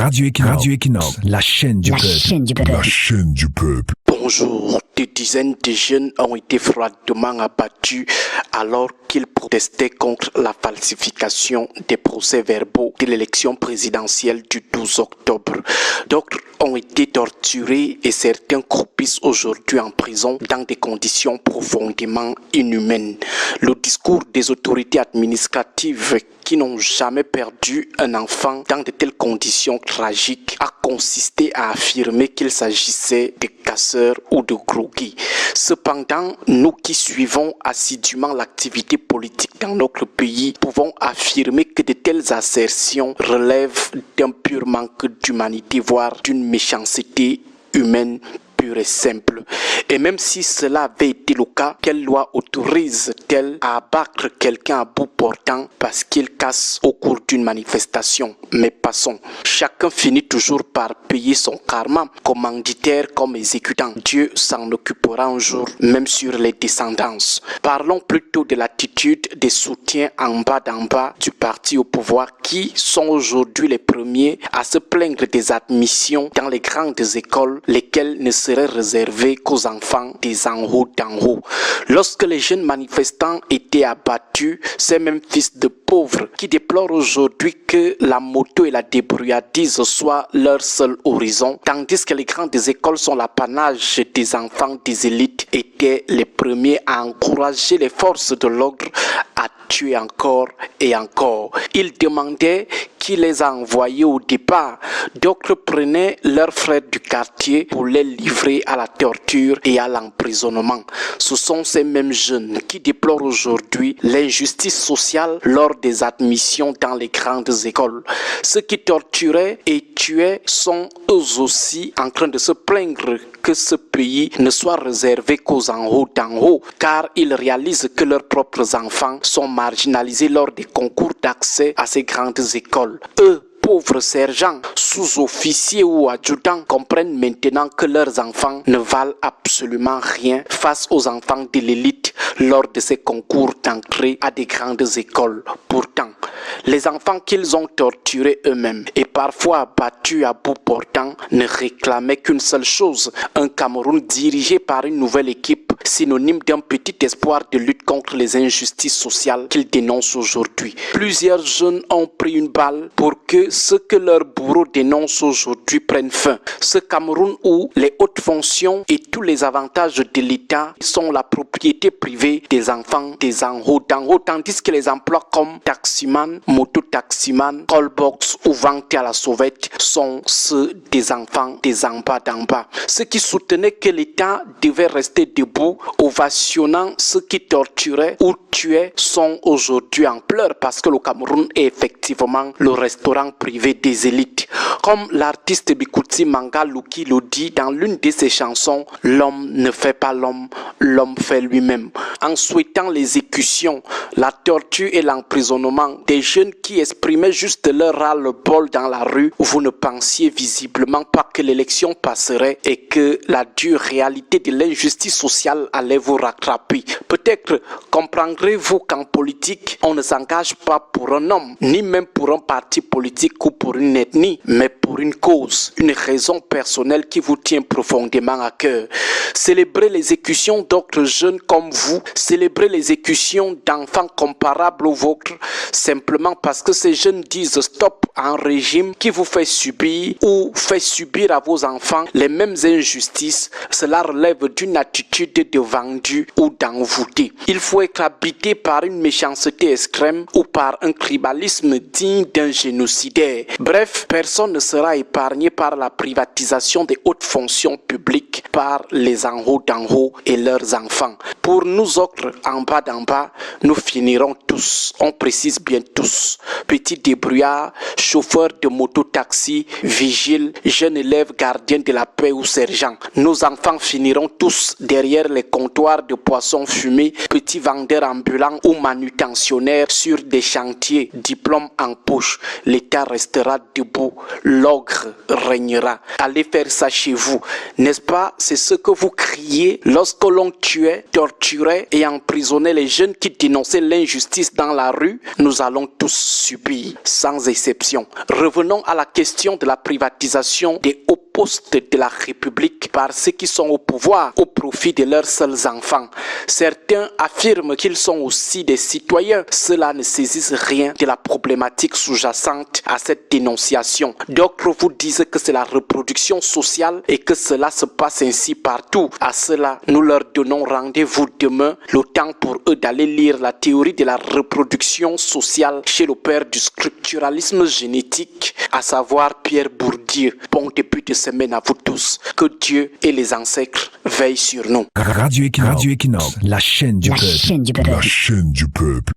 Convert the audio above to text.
Radio Equinox, la chaîne du peuple. La chaîne du peuple. Bonjour, des dizaines de jeunes ont été froidement abattus alors qu'ils protestaient contre la falsification des procès-verbaux de l'élection présidentielle du 12 octobre. D'autres ont été torturés et certains croupissent aujourd'hui en prison dans des conditions profondément inhumaines. Le discours des autorités administratives qui n'ont jamais perdu un enfant dans de telles conditions tragiques a consisté à affirmer qu'il s'agissait de casseurs ou de groggy. Cependant, nous qui suivons assidûment l'activité politique dans notre pays pouvons affirmer que de telles assertions relèvent d'un pur manque d'humanité, voire d'une méchanceté humaine pure et simple. Et même si cela avait été le cas, quelle loi autorise-t-elle à abattre quelqu'un à bout portant parce qu'il casse au cours d'une manifestation? Mais passons. Chacun finit toujours par payer son karma, commanditaire comme exécutant. Dieu s'en occupera un jour, même sur les descendances. Parlons plutôt de l'attitude des soutiens en bas du parti au pouvoir qui sont aujourd'hui les premiers à se plaindre des admissions dans les grandes écoles, lesquelles ne seraient réservées qu'aux enfants des en haut d'en haut. Lorsque les jeunes manifestants étaient abattus, ces mêmes fils de pauvres qui déplorent aujourd'hui que la moto et la débrouillardise soient leur seul horizon, tandis que les grandes écoles sont l'apanage des enfants des élites, étaient les premiers à encourager les forces de l'ordre à tuer encore et encore. Ils demandaient qui les a envoyés au départ. D'autres prenaient leurs frères du quartier pour les livrer à la torture et à l'emprisonnement. Ce sont ces mêmes jeunes qui déplorent aujourd'hui l'injustice sociale lors des admissions dans les grandes écoles. Ceux qui torturaient et tuaient sont eux aussi en train de se plaindre que ce pays ne soit réservé qu'aux en haut d'en haut, car ils réalisent que leurs propres enfants sont marginalisés lors des concours d'accès à ces grandes écoles. Eux, pauvres sergents, sous-officiers ou adjudants, comprennent maintenant que leurs enfants ne valent absolument rien face aux enfants de l'élite lors de ces concours d'entrée à des grandes écoles. Pourtant, les enfants qu'ils ont torturés eux-mêmes et parfois abattus à bout portant ne réclamaient qu'une seule chose, un Cameroun dirigé par une nouvelle équipe, synonyme d'un petit espoir de lutte contre les injustices sociales qu'ils dénoncent aujourd'hui. Plusieurs jeunes ont pris une balle pour que ce que leurs bourreaux dénoncent aujourd'hui prenne fin. Ce Cameroun où les hautes fonctions et tous les avantages de l'État sont la propriété privée des enfants des en haut d'en haut, tandis que les emplois comme taximan, moto-taximan, callbox ou vente à la sauvette sont ceux des enfants des en bas d'en bas. Ceux qui soutenaient que l'État devait rester debout, ovationnant ceux qui torturaient ou tuaient, sont aujourd'hui en pleurs parce que le Cameroun est effectivement le restaurant privé des élites. Comme l'artiste Bikuti Manga Luki le dit dans l'une de ses chansons, l'homme ne fait pas l'homme, l'homme fait lui-même. En souhaitant l'exécution, la torture et l'emprisonnement des jeunes qui exprimaient juste leur ras-le-bol dans la rue, vous ne pensiez visiblement pas que l'élection passerait et que la dure réalité de l'injustice sociale allait vous rattraper. Peut-être comprendrez-vous qu'en politique, on ne s'engage pas pour un homme, ni même pour un parti politique ou pour une ethnie, mais pour une cause, une raison personnelle qui vous tient profondément à cœur. Célébrez l'exécution d'autres jeunes comme vous, célébrez l'exécution d'enfants comparables aux vôtres, simplement parce que ces jeunes disent stop à un régime qui vous fait subir ou fait subir à vos enfants les mêmes injustices. Cela relève d'une attitude de vendu ou d'envoûté. Il faut être habité par une méchanceté extrême ou par un tribalisme digne d'un génocidaire. Bref, personne ne sera épargné par la privatisation des hautes fonctions publiques par les en haut d'en haut et leurs enfants. Pour nous autres, en bas d'en bas, nous finirons tous, on précise bien tous, petits débrouillards, chauffeurs de moto-taxi, vigiles, jeunes élèves gardiens de la paix ou sergents. Nos enfants finiront tous derrière les comptoirs de poissons fumés, petits vendeurs ambulants ou manutentionnaires sur des chantiers, diplômes en poche. L'État restera debout. l'ogre régnera. Allez faire ça chez vous. N'est-ce pas? C'est ce que vous criez lorsque l'on tuait, torturait et emprisonnait les jeunes qui dénonçaient l'injustice dans la rue. Nous allons tous subir, sans exception. Revenons à la question de la privatisation des hauts postes de la République par ceux qui sont au pouvoir au profit de leurs seuls enfants. Certains affirment qu'ils sont aussi des citoyens. Ceux-là ne saisissent rien de la problématique sous-jacente à cette dénonciation. D'autres vous disent que c'est la reproduction sociale et que cela se passe ainsi partout. À cela, nous leur donnons rendez-vous demain, le temps pour eux d'aller lire la théorie de la reproduction sociale chez le père du structuralisme génétique, à savoir Pierre Bourdieu. Bon début de semaine à vous tous. Que Dieu et les ancêtres veillent sur nous. Radio Equinox, la chaîne du peuple. La chaîne du peuple.